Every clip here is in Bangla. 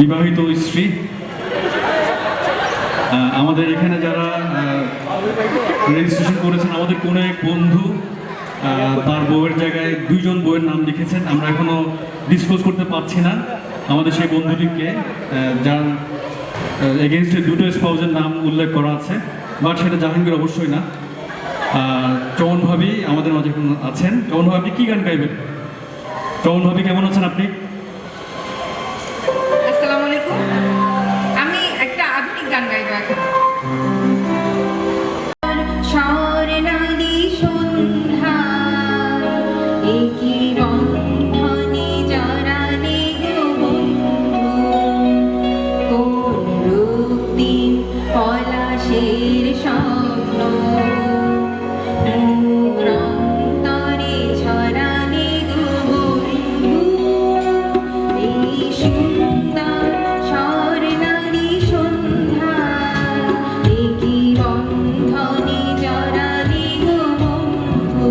বিবাহিত স্ত্রী আমাদের এখানে যারা রেজিস্ট্রেশন করেছেন, আমাদের কোনো এক বন্ধু তার বউয়ের জায়গায় দুইজন বউয়ের নাম লিখেছেন। আমরা এখনো ডিসক্লোজ করতে পারছি না আমাদের সেই বন্ধুটিকে, যার এগেনস্টে দুটো স্পাউসের নাম উল্লেখ করা আছে, বাট সেটা জাহাঙ্গীর অবশ্যই না। চমন ভাবি আমাদের মাঝে এখন আছেন। চমন ভাবি কি গান গাইবেন? চমন ভাবি কেমন আছেন আপনি? আসসালামু আলাইকুম। আমি একটা আধুনিক গান গাইবো এখন। স্বর্ণালী সন্ধ্যা একই বন্ধনে জড়ালে গো বন্ধু, কোন রক্তিম পলাশের স্বপ্ন মোর অন্তরে ছড়ালে গো বন্ধু। এই সুন্দর স্বর্ণালী সন্ধ্যা একই বন্ধনে জড়ালে গো বন্ধু।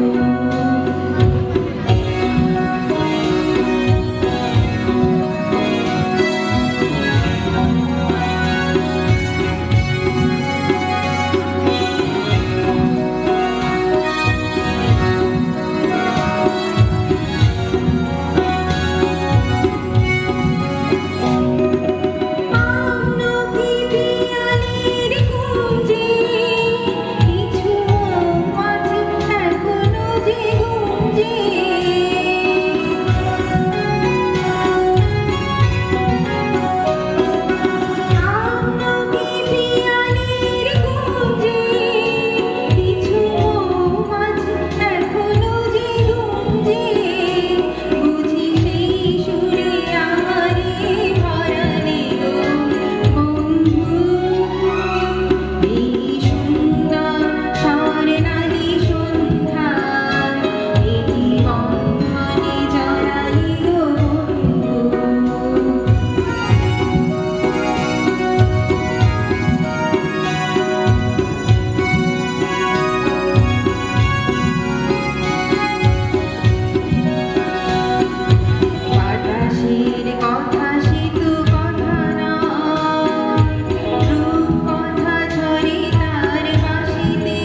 বাতাসের কথা সে তো কথা নয়, রূপ কথা ঝরে তার বাঁশিতে।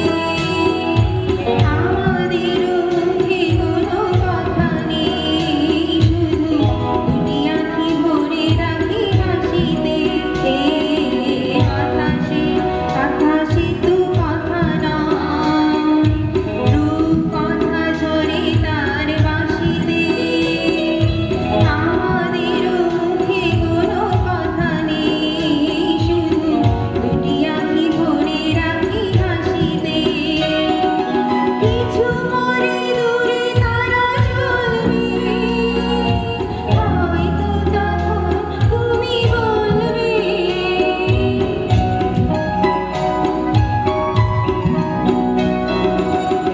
আমাদের মুখে কোনো কথা নেই, শুধু দুটি আঁখি ভরে রাখি হাসিতে। বাতাসের কথা সে তো কথা নয়, রূপ কথা ঝরে তার বাঁশিতে। আমাদের মুখে কোনো কথা নেই, শুধু দুটি আঁখি ভরে রাখি হাসিতে। কিছু মরে দূরে তারা জ্বলবে, হয়তো তখন তুমি বলবে।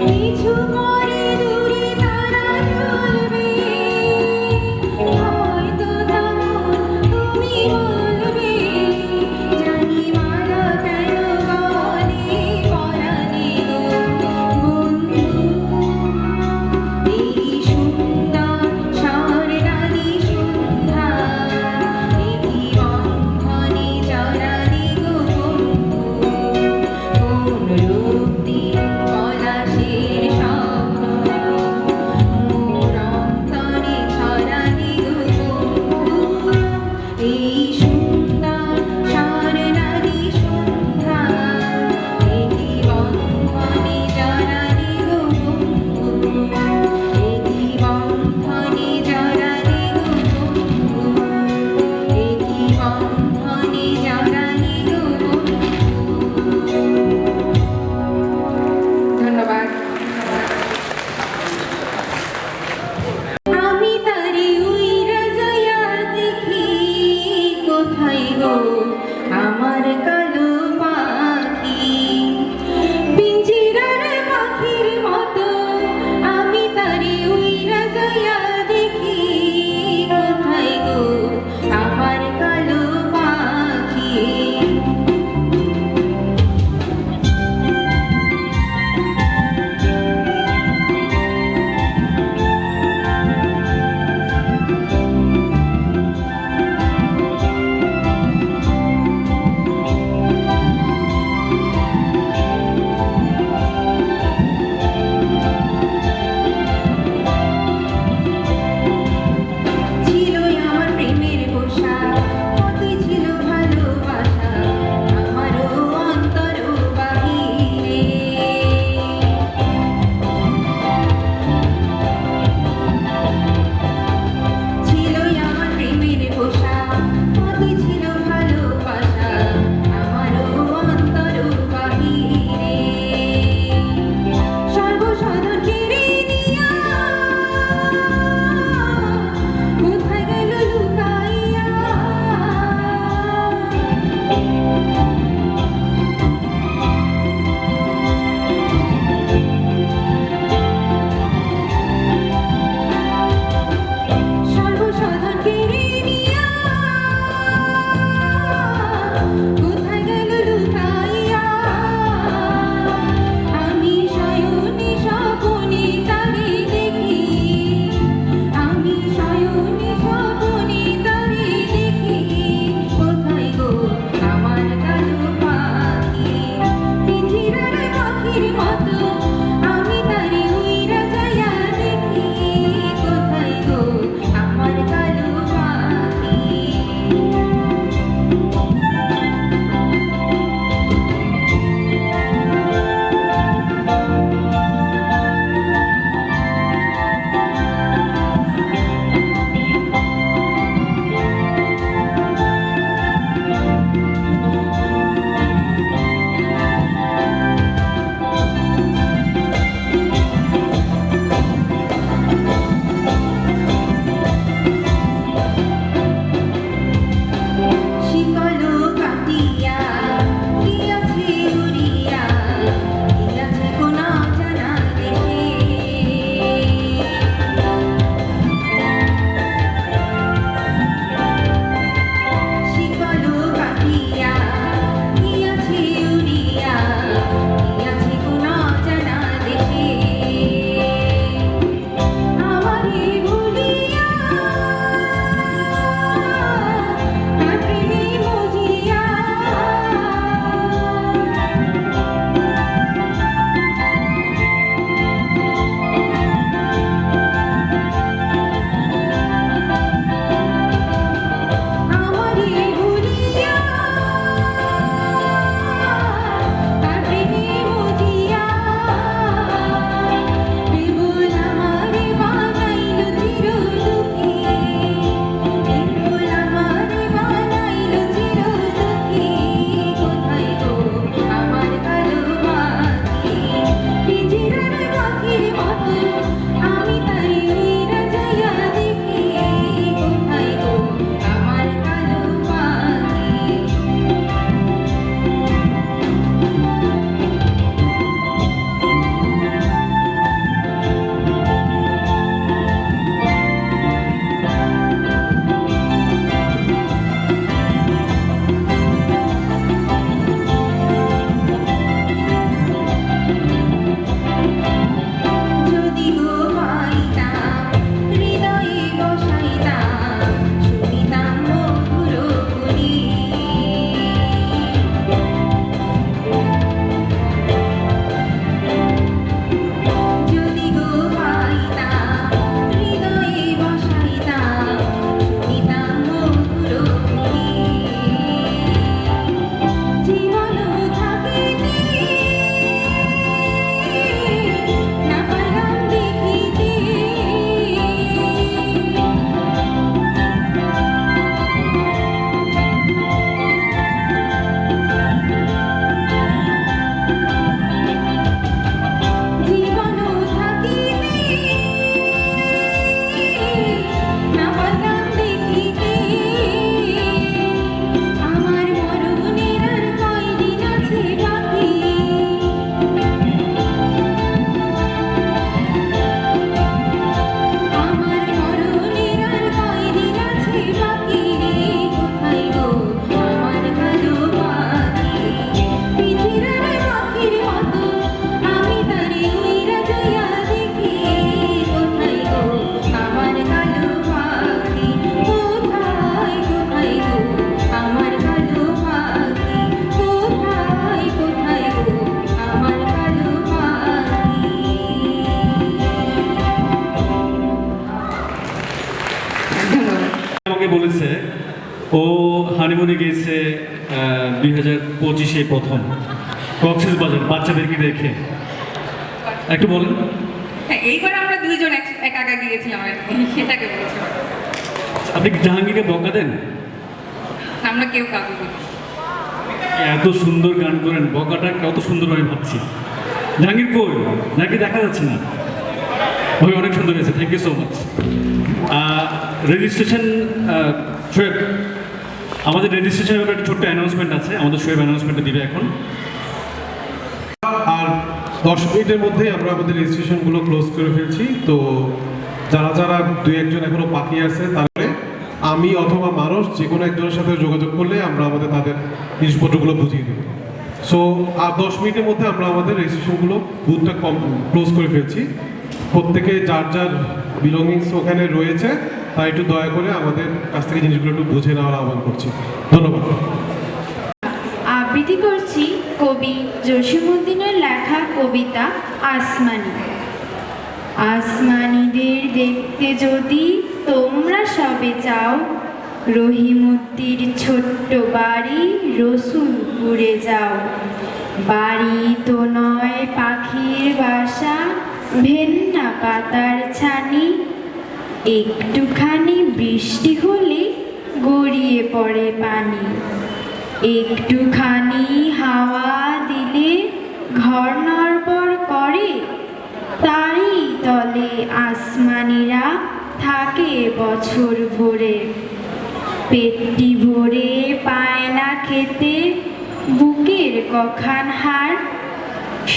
কিছু মরে দূরে তারা জ্বলবে, হয়তো তখন তুমি বলবে। জানি মালা কেন গলে পরাণে গো বন্ধু। এই সুন্দর স্বর্ণালী সন্ধ্যা একই বন্ধনে জড়ালে গো বন্ধু, কোন রক্তিম পলাশের স্বপ্ন মোর অন্তরে ছড়ালে গো বন্ধু। এই সুন্দর স্বর্ণালী সন্ধ্যা একই বন্ধনে জড়ালে গো বন্ধু, একই বন্ধনে জড়ালে গো বন্ধু, একই বন্ধনে জড়ালে গো বন্ধু। ধন্যবাদ। আমি তারে উইরা যাইয়া দেখি, কোথায় গো আমার কালো পাখি। পিঞ্জিরার পাখির মতো আমি তারে উইরা যাইয়া দেখি, কোথায় গো আমার কালো পাখি। হানিমুনে গিয়েছে 2025-এ প্রথম কক্সেস বাজার বাচ্চাদেরকে রেখে। একটু বলেন। হ্যাঁ, এইবার আমরা দুইজন একা একা গিয়েছিলাম আর কি, সেটাকে বলছি। আপনি কি জাহাঙ্গীরকে বকা দেন? আমরা কেউ কাউকে বলি। এত সুন্দর গান করেন, বকাটা কত সুন্দর আমি ভাবছি। জাহাঙ্গীর কই নাকি দেখা যাচ্ছে না? ওই অনেক সুন্দর হয়েছে, thank you so much. Registration Shoaib, আমাদের রেজিস্ট্রেশনের ব্যাপারে একটা ছোট্ট অ্যানাউন্সমেন্ট আছে, আমাদের শোয়েব অ্যানাউন্সমেন্টটা দিবে এখন। আর 10 মিনিটের মধ্যেই আমরা আমাদের রেজিস্ট্রেশনগুলো ক্লোজ করে ফেলছি। তো যারা যারা দুই একজন এখনো বাকি আছে, তাহলে আমি অথবা মানুষ যে কোনো একজনের সাথে যোগাযোগ করলে আমরা আমাদের তাদের জিনিসপত্রগুলো বুঝিয়ে দেবো। সো আর 10 মিনিটের মধ্যে আমরা আমাদের রেজিস্ট্রেশনগুলো বুথটা ক্লোজ করে ফেলছি। প্রত্যেকে যার যার বিলঙ্গিংস ওখানে রয়েছে, তাই একটু দয়া করে আমাদের কাছ থেকে জিনিসগুলো একটু বুঝে নেওয়ার আহ্বান করছি। ধন্যবাদ। আবৃত্তি করছি কবি জসীমউদ্দিনের লেখা কবিতা আসমানি। আসমানিদের দেখতে যদি তোমরা সবে চাও, রহিমউদ্দির ছোট্ট বাড়ি রসুলপুরে যাও। বাড়ি তো নয় পাখির বাসা, ভেন্না পাতার ছানি, একটুখানি বৃষ্টি হলে গড়িয়ে পড়ে পানি। একটুখানি হাওয়া দিলে ঘর নড়বড় করে, তারই তলে আসমানিরা থাকে বছর ভরে। পেটটি ভরে পায় না খেতে বুকের কখান হাড়,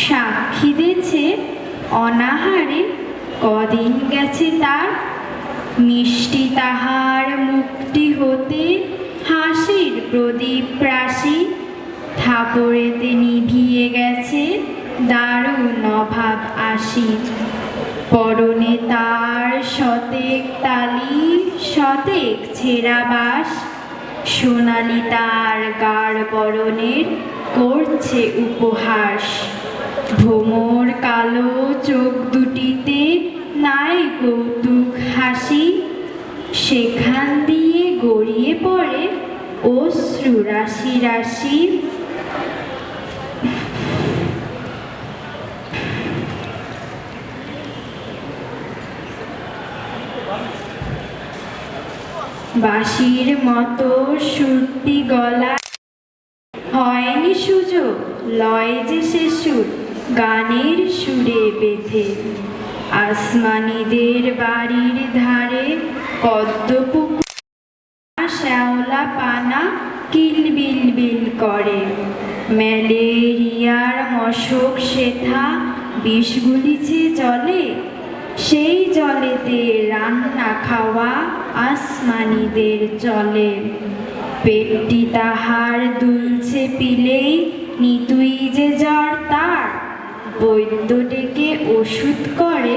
সাক্ষী দিয়েছে অনাহারে কদিন গেছে তার। মিষ্টি তাহার মুখটি হতে হাসির প্রদীপ রাশি, থাপড়েতে নিভিয়ে গেছে দারুণ অভাব আসি। পরনে তার শতেক তালি শতেক ছেঁড়া বাস, সোনালি তার গাঢ় বরণের করছে উপহাস। ভোমর কালো চোখ দুটিতে নাই কৌতুক হাসি, সেখান দিয়ে গড়িয়ে পড়ে অশ্রু রাশি রাশি। বাঁশির মতো সুরটি গলা, হয়নি সুযোগ লয় যে সে সুর গানের সুরে বেঁধে। আসমানিদের বাড়ির ধারে পদ্মপুকুর শ্যাওলা পানা কিলবিল বিল করে। ম্যালেরিয়ার মশক সেথা বিষ গুলিছে জলে, সেই জলেতে রান্না খাওয়া আসমানিদের চলে। পেটটি তাহার দুলছে পিলেই নিতুই যে জ্বর তার, বৈদ্য ডেকে ওষুধ করে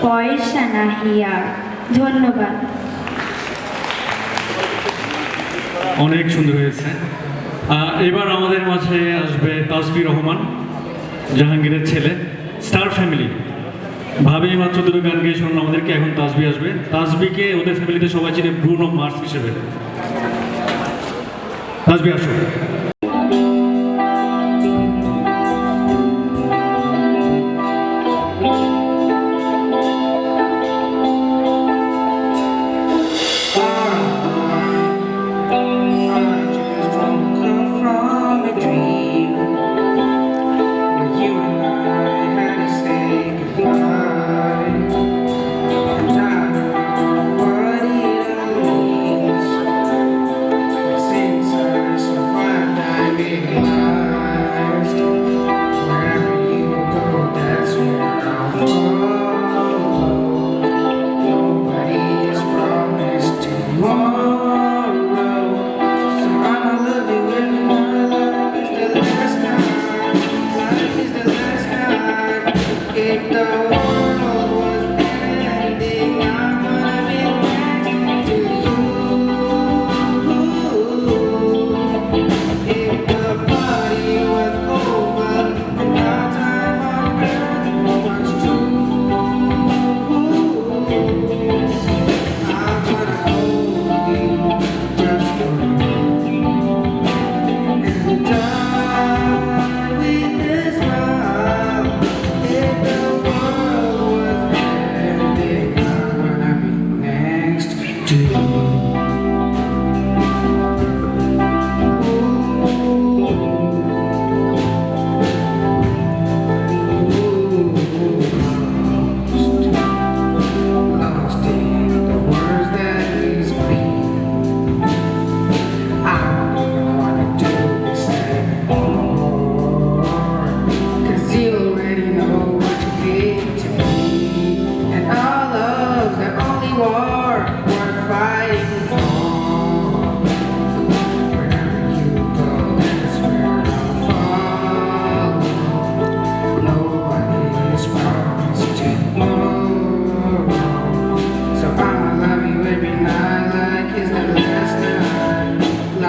পয়সা নাহি আর। ধন্যবাদ। অনেক সুন্দর হয়েছে। এবার আমাদের মাঝে আসবে তাসবির রহমান, জাহাঙ্গীরের ছেলে, স্টার ফ্যামিলি। ভাবি মাত্র দুটো গান গিয়ে শুনুন আমাদেরকে, এখন তাসবি আসবে। তাসবিকে ওদের ফ্যামিলিতে সবাই চিনে ব্রুনো মার্স হিসেবে। তাসবি আসো।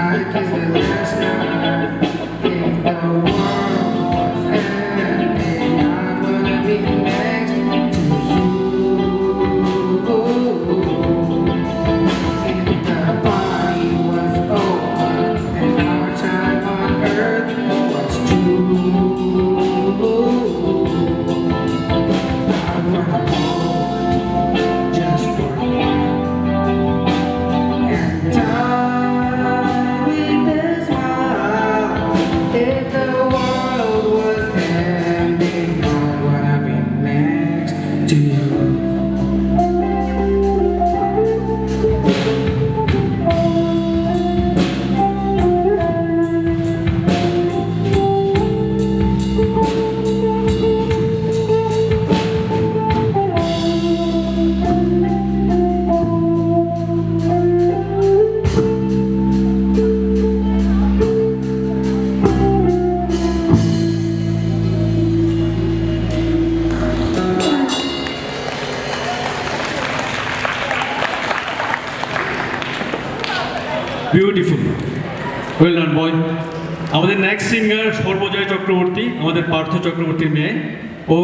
I kissed her last night. If the world was ending, I'd wanna be next to you. If the party was over and our time on earth was true, I'd wanna hold just for a while and die with a smile. If the world was ending, I'd wanna be next to you. Beautiful, well done boy. আমাদের নেক্সট সিঙ্গার সর্বজয় চক্রবর্তী, আমাদের পার্থ চক্রবর্তীর মেয়ে। ও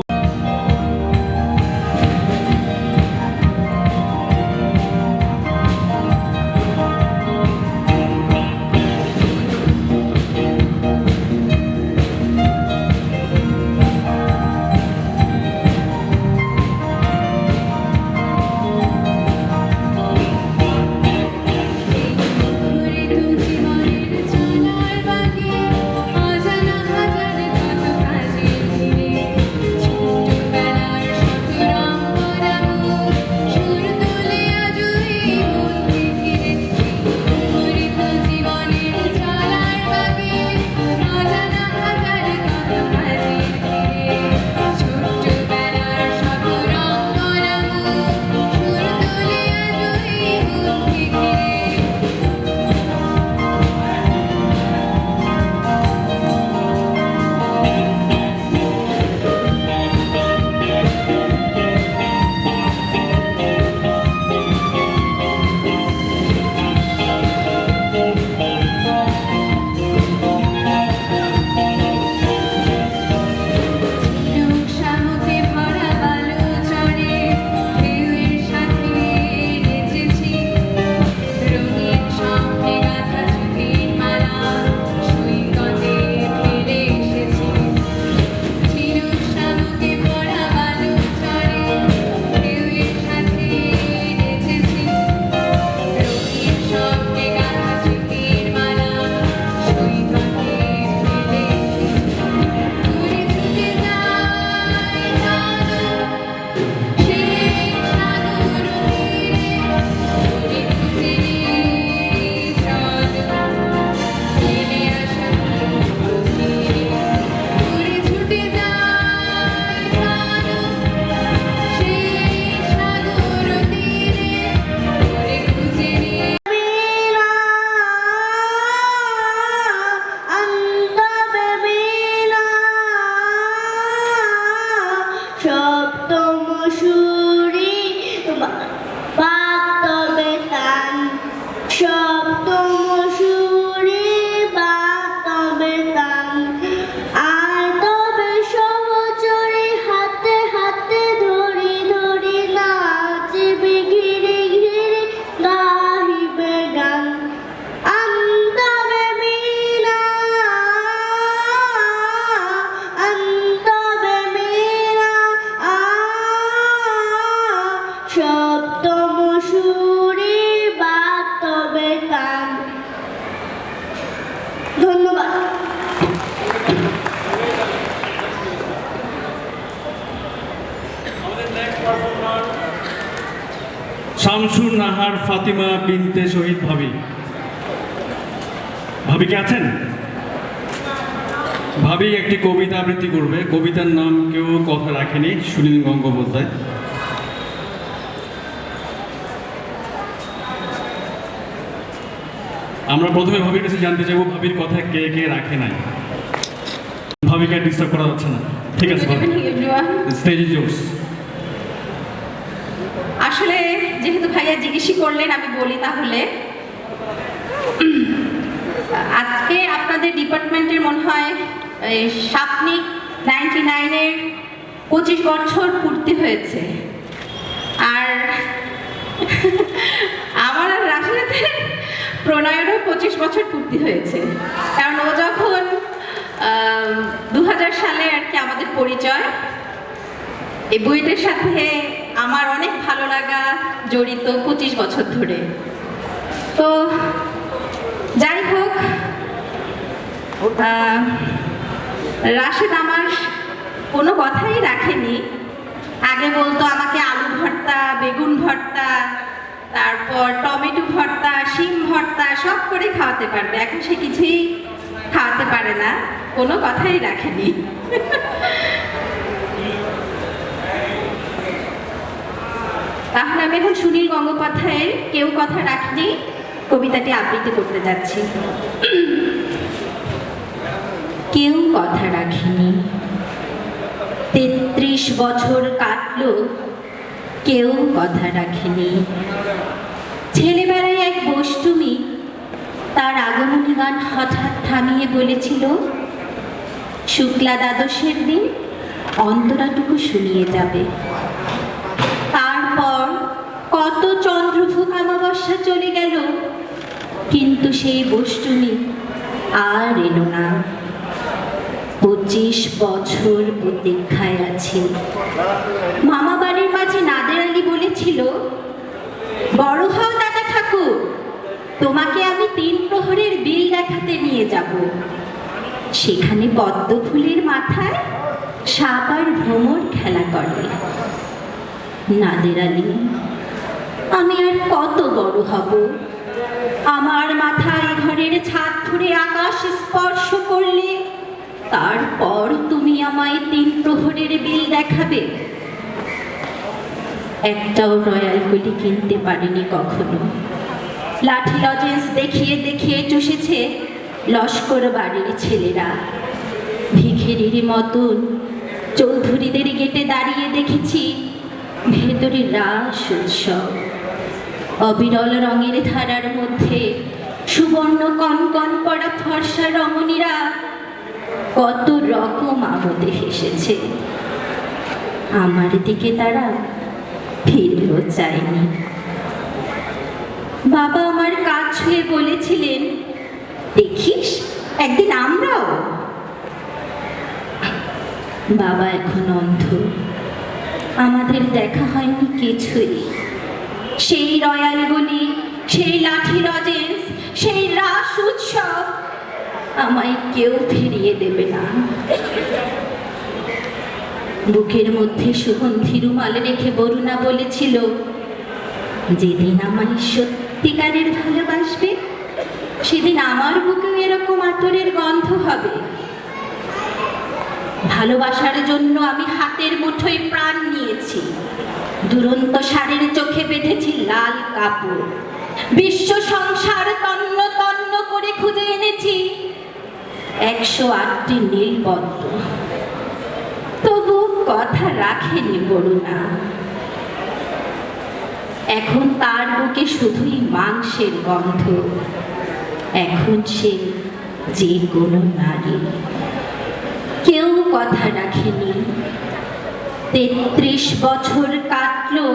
শামসুর নাহার ফাতিমা বিনতে শহীদ ভাবি। ভাবি কে আছেন? ভাবি একটি কবিতা আবৃত্তি করবে। কবিতার নাম কেউ কথা রাখেনি, সুনীল গঙ্গোপাধ্যায়। আমরা প্রথমে ভাবির কাছে জানতে চাইবো ভাবির কথা কে কে রাখে নাই। ভাবিকে ডিস্টার্ব করা যাচ্ছে না, ঠিক আছে? Stage is yours. আসলে যেহেতু ভাইয়া জিজ্ঞেসই করলেন, আমি বলি তাহলে। বন্ধুদের মনে হয় এই সাপনিক 99-এর 25 বছর পূর্তি হয়েছে। আর আমার আর রাশিয়াতে প্রণয়েরও 25 বছর পূর্তি হয়েছে, কারণ ও যখন 2000 সালে আর কি আমাদের পরিচয়। এই বইটার সাথে আমার অনেক ভালো লাগা জড়িত 25 বছর ধরে। তো যাই হোক, রাশেদ আমার কোনো কথাই রাখেনি। আগে বলতো আমাকে আলু ভর্তা, বেগুন ভর্তা, তারপর টমেটো ভর্তা, শিম ভর্তা সব করে খাওয়াতে পারবে। এখন সে কিছুই খাওয়াতে পারে না, কোনো কথাই রাখেনি। তাহলে আমি এখন সুনীল গঙ্গোপাধ্যায়ের কেউ কথা রাখিনি কবিতাটি আবৃত্তি করতে যাচ্ছি। কেউ কথা রাখিনি, 33 বছর কাটলো, কেউ কথা রাখেনি। ছেলেবেলায় এক বষ্টুমি তার আগমনী গান হঠাৎ থামিয়ে বলেছিল, শুক্লা দ্বাদশের দিন অন্তরাটুকু শুনিয়ে যাবে। তারপর কত চন্দ্রভোগ অমাবস্যা চলে গেল, কিন্তু সেই বষ্টুমি আর এলো না। 25 বছর প্রতীক্ষায় আছি। মামা বাড়ির মাঝে নাদের আলী বলেছিল, বড় হও দাদা ঠাকুর, তোমাকে আমি 3 প্রহরের বিল দেখাতে নিয়ে যাব। সেখানে পদ্ম ফুলের মাথায় সাপ আর ভ্রমর খেলা করে। নাদের আলী, আমি আর কত বড় হব? আমার মাথায় ঘরের ছাদ ধরে আকাশ স্পর্শ করলে তারপর তুমি আমায় 3 প্রহরের বিল দেখাবে। একটাও রয়্যাল গুলি কিনতে পারিনি কখনো। লাঠি লজেন্স দেখিয়ে দেখিয়ে চষেছে লস্কর বাড়ির ছেলেরা। ভিখেরির মতন চৌধুরীদের গেটে দাঁড়িয়ে দেখেছি ভেতরে রাস উৎসব। অবিরল রঙের ধারার মধ্যে সুবর্ণ কনকন পড়া ফর্সা রমণীরা কত রকম আমোদে হেসেছে। আমার দিকে তারা ফিরেও চায়নি। বাবা আমার কাজ ছুঁয়ে বলেছিলেন, দেখিস একদিন আমরাও। বাবা এখন অন্ধ, আমাদের দেখা হয়নি কিছুই। সেই রয়্যাল গলি, সেই লাঠি লজেন্স, সেই রাস উৎসব আমায় কেউ ফিরিয়ে দেবে না। বুকের মধ্যে সুগন্ধি রুমাল রেখে বরুণা বলেছিল, যেদিন আমায় সত্যিকারের ভালোবাসবে সেদিন আমার বুকেও এরকম আতরের গন্ধ হবে। ভালোবাসার জন্য আমি হাতের মুঠোয় প্রাণ নিয়েছি। দুরন্ত ষাঁড়ের চোখে বেঁধেছি লাল কাপড়। বিশ্ব সংসার তন্ন তন্ন করে খুঁজে এনেছি 108টি নীলপদ্ম। তবু কথা রাখেনি বরুণা। এখন তার বুকে শুধুই মাংসের গন্ধ। এখন সে যে কোনো নারী। কেউ কথা রাখেনি, 33 বছর কাটলো,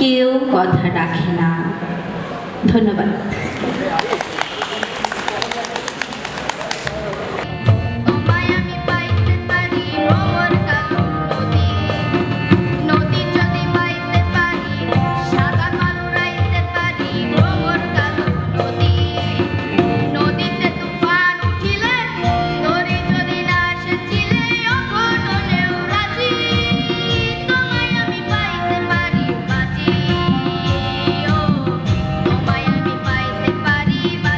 কেউ কথা রাখে না। ধন্যবাদ। তোমায় আমি পাইতে পারি ভ্রমর কালো নদী, নদী যদি পাইতে পারি সাগর মাল উড়াইতে পারি ভ্রমর কালো নদী। নদীতে তুফান উঠিলে দড়ি যদি না এসেছিলে অঘটনেও রাজি। তোমায় আমি পাইতে পারি বাজি, ও তোমায় আমি পাইতে পারি বাজি।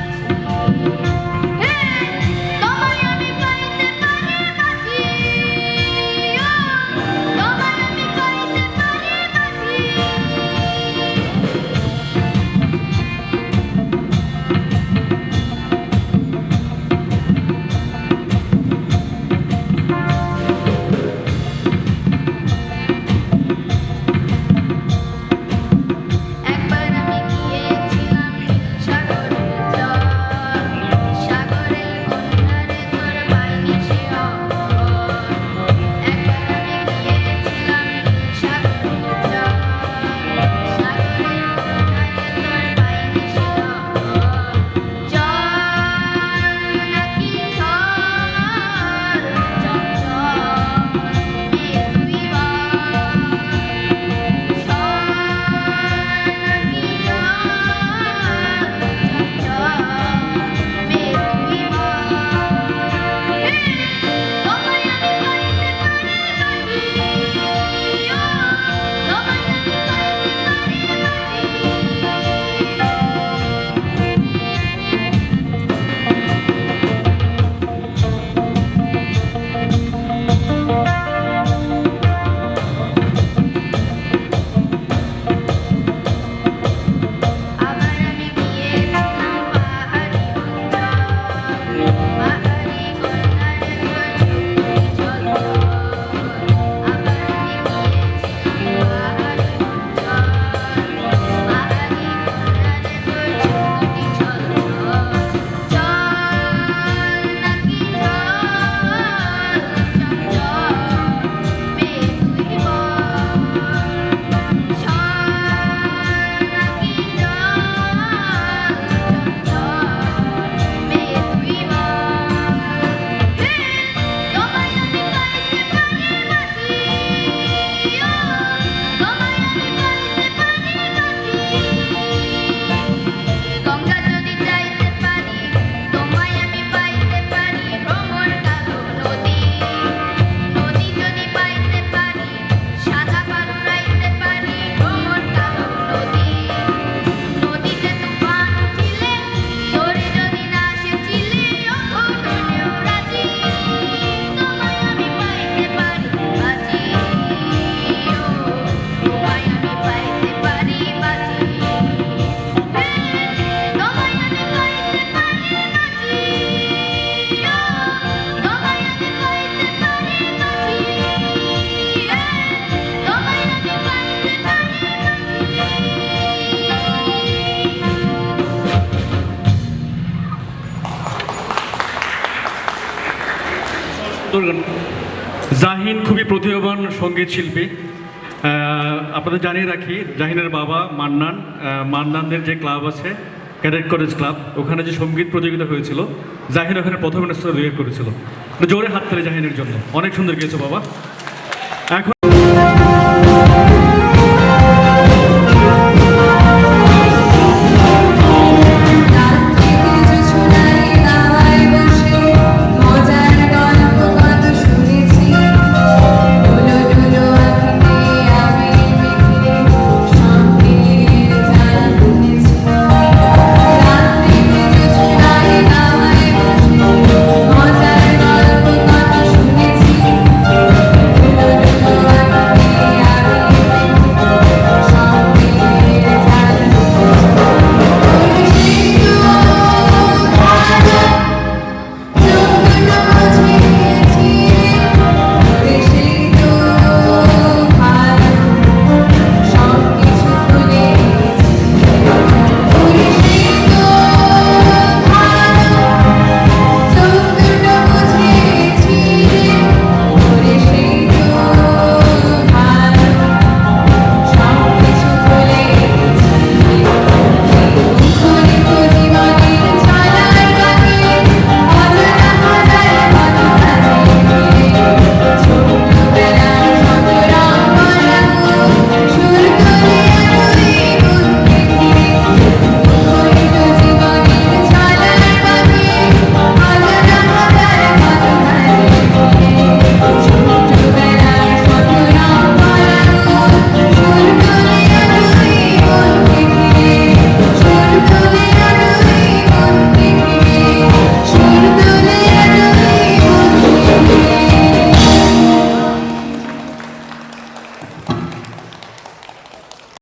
জাহিন খুবই প্রতিভাবান সঙ্গীত শিল্পী। আপনাদের জানিয়ে রাখি, জাহিনের বাবা মান্নান, মান্নানদের যে ক্লাব আছে ক্যাডেট কলেজ ক্লাব, ওখানে যে সঙ্গীত প্রতিযোগিতা হয়েছিল, জাহিন ওখানে প্রথম স্থানে দুইয়ের করেছিল। জোরে হাত তালি জাহিনের জন্য, অনেক সুন্দর গেয়েছো বাবা। এখন